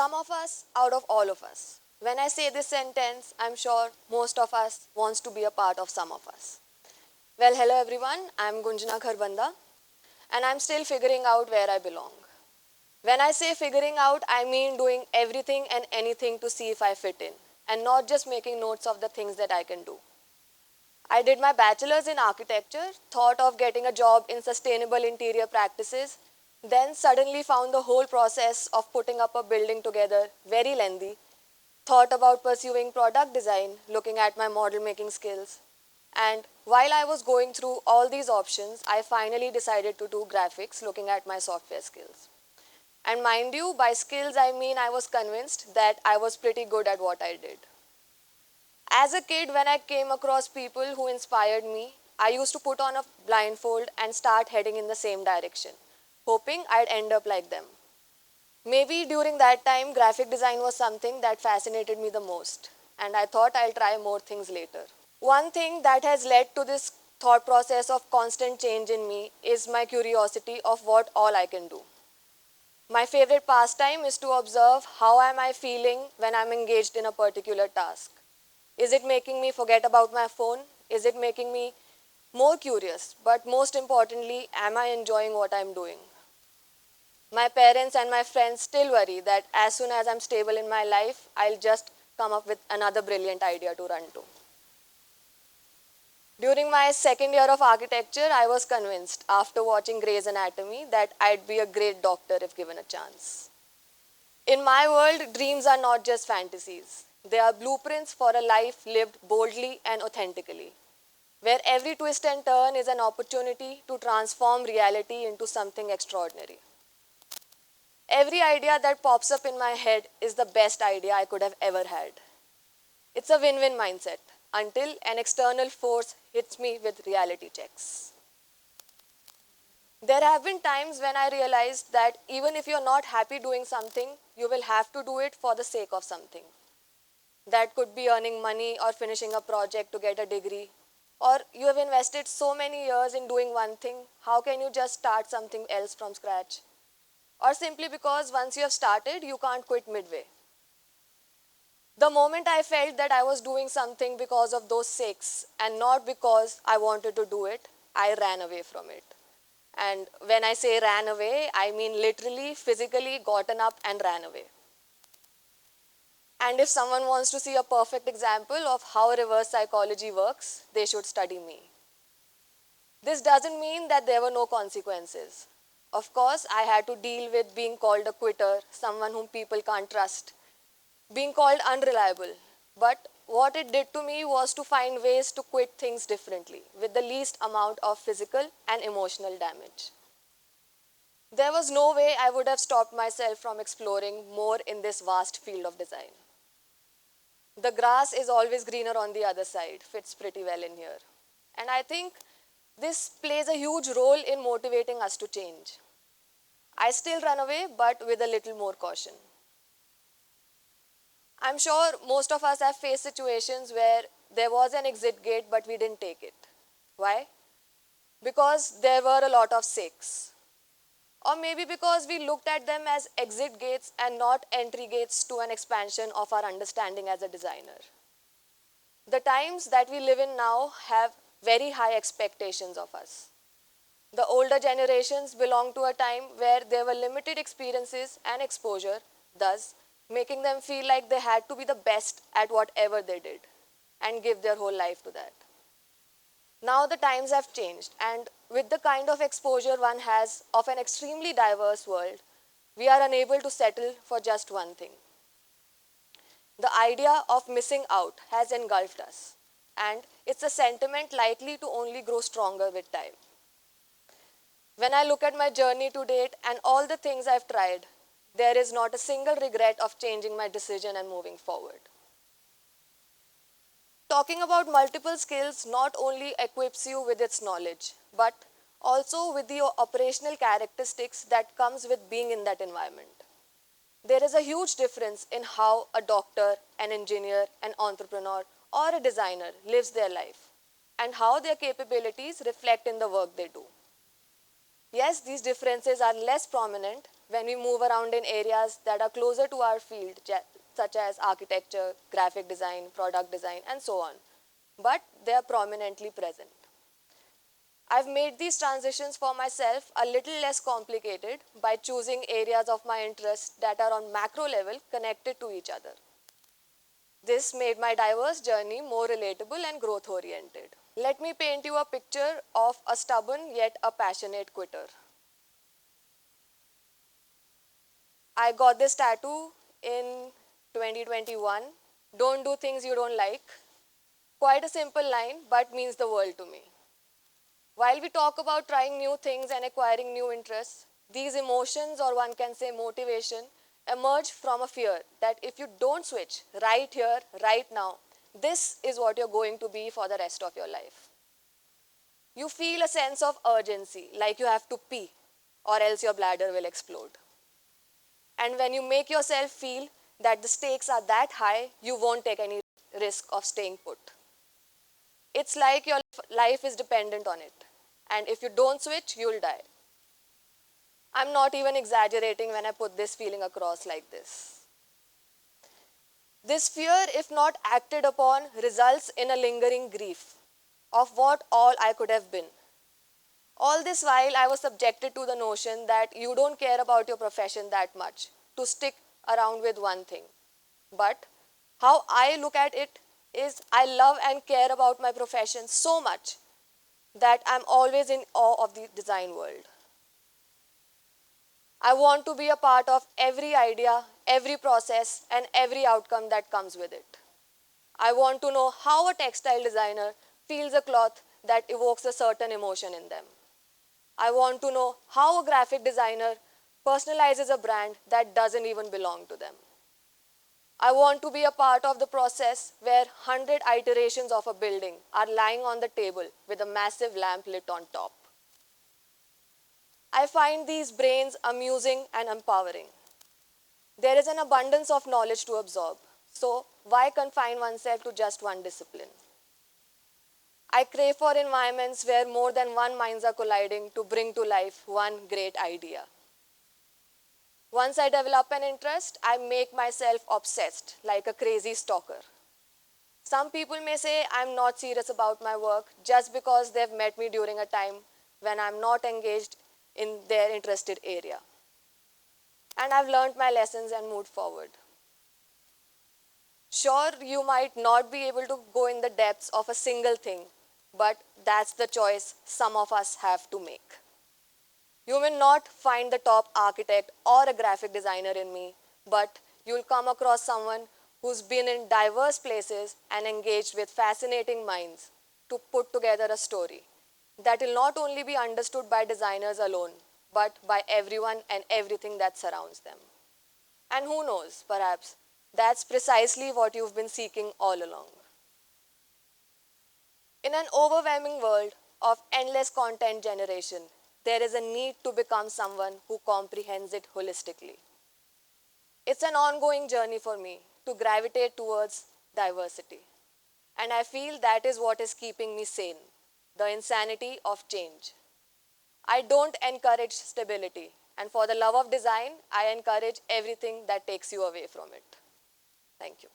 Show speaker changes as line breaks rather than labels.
Some of us out of all of us. When I say this sentence, I'm sure most of us wants to be a part of some of us. Well, hello everyone, I'm Gunjana Kharbanda and I'm still figuring out where I belong. When I say figuring out, I mean doing everything and anything to see if I fit in and not just making notes of the things that I can do. I did my bachelor's in architecture, thought of getting a job in sustainable interior practices, then suddenly found the whole process of putting up a building together very lengthy, thought about pursuing product design, looking at my model making skills. And while I was going through all these options, I finally decided to do graphics, looking at my software skills. And mind you, by skills I mean I was convinced that I was pretty good at what I did. As a kid, when I came across people who inspired me, I used to put on a blindfold and start heading in the same direction, hoping I'd end up like them. Maybe during that time, graphic design was something that fascinated me the most, and I thought I'll try more things later. One thing that has led to this thought process of constant change in me is my curiosity of what all I can do. My favorite pastime is to observe how am I feeling when I'm engaged in a particular task. Is it making me forget about my phone? Is it making me more curious? But most importantly, am I enjoying what I'm doing? My parents and my friends still worry that as soon as I'm stable in my life, I'll just come up with another brilliant idea to run to. During my second year of architecture, I was convinced after watching Grey's Anatomy that I'd be a great doctor if given a chance. In my world, dreams are not just fantasies. They are blueprints for a life lived boldly and authentically, where every twist and turn is an opportunity to transform reality into something extraordinary. Every idea that pops up in my head is the best idea I could have ever had. It's a win win mindset until an external force hits me with reality checks. There have been times when I realized that even if you're not happy doing something, you will have to do it for the sake of something. That could be earning money or finishing a project to get a degree. Or you have invested so many years in doing one thing, how can you just start something else from scratch? Or simply because once you have started, you can't quit midway. The moment I felt that I was doing something because of those sakes and not because I wanted to do it, I ran away from it. And when I say ran away, I mean literally, physically gotten up and ran away. And if someone wants to see a perfect example of how reverse psychology works, they should study me. This doesn't mean that there were no consequences. Of course, I had to deal with being called a quitter, someone whom people can't trust, being called unreliable. But what it did to me was to find ways to quit things differently, with the least amount of physical and emotional damage. There was no way I would have stopped myself from exploring more in this vast field of design. The grass is always greener on the other side, fits pretty well in here. And I think this plays a huge role in motivating us to change. I still run away, but with a little more caution. I'm sure most of us have faced situations where there was an exit gate, but we didn't take it. Why? Because there were a lot of sakes. Or maybe because we looked at them as exit gates and not entry gates to an expansion of our understanding as a designer. The times that we live in now have very high expectations of us. The older generations belong to a time where there were limited experiences and exposure, thus making them feel like they had to be the best at whatever they did and give their whole life to that. Now the times have changed, and with the kind of exposure one has of an extremely diverse world, we are unable to settle for just one thing. The idea of missing out has engulfed us, and it's a sentiment likely to only grow stronger with time. When I look at my journey to date and all the things I've tried, there is not a single regret of changing my decision and moving forward. Talking about multiple skills not only equips you with its knowledge, but also with the operational characteristics that comes with being in that environment. There is a huge difference in how a doctor, an engineer, an entrepreneur, or a designer lives their life and how their capabilities reflect in the work they do. Yes, these differences are less prominent, when we move around in areas that are closer to our field, such as architecture, graphic design, product design, and so on. But they are prominently present. I've made these transitions for myself a little less complicated by choosing areas of my interest that are on macro level connected to each other. This made my diverse journey more relatable and growth oriented. Let me paint you a picture of a stubborn yet a passionate quitter. I got this tattoo in 2021. Don't do things you don't like. Quite a simple line, but means the world to me. While we talk about trying new things and acquiring new interests, these emotions, or one can say motivation, emerge from a fear that if you don't switch right here, right now, this is what you're going to be for the rest of your life. You feel a sense of urgency, like you have to pee, or else your bladder will explode. And when you make yourself feel that the stakes are that high, you won't take any risk of staying put. It's like your life is dependent on it. And if you don't switch, you'll die. I'm not even exaggerating when I put this feeling across like this. This fear, if not acted upon, results in a lingering grief of what all I could have been. All this while, I was subjected to the notion that you don't care about your profession that much to stick around with one thing. But how I look at it is I love and care about my profession so much that I'm always in awe of the design world. I want to be a part of every idea, every process, and every outcome that comes with it. I want to know how a textile designer feels a cloth that evokes a certain emotion in them. I want to know how a graphic designer personalizes a brand that doesn't even belong to them. I want to be a part of the process where 100 iterations of a building are lying on the table with a massive lamp lit on top. I find these brains amusing and empowering. There is an abundance of knowledge to absorb, so why confine oneself to just one discipline? I crave for environments where more than one minds are colliding to bring to life one great idea. Once I develop an interest, I make myself obsessed, like a crazy stalker. Some people may say I'm not serious about my work just because they've met me during a time when I'm not engaged in their interested area. And I've learned my lessons and moved forward. Sure, you might not be able to go in the depths of a single thing, but that's the choice some of us have to make. You may not find the top architect or a graphic designer in me, but you'll come across someone who's been in diverse places and engaged with fascinating minds to put together a story that will not only be understood by designers alone, but by everyone and everything that surrounds them. And who knows, perhaps that's precisely what you've been seeking all along. In an overwhelming world of endless content generation, there is a need to become someone who comprehends it holistically. It's an ongoing journey for me to gravitate towards diversity. And I feel that is what is keeping me sane, the insanity of change. I don't encourage stability, and for the love of design, I encourage everything that takes you away from it. Thank you.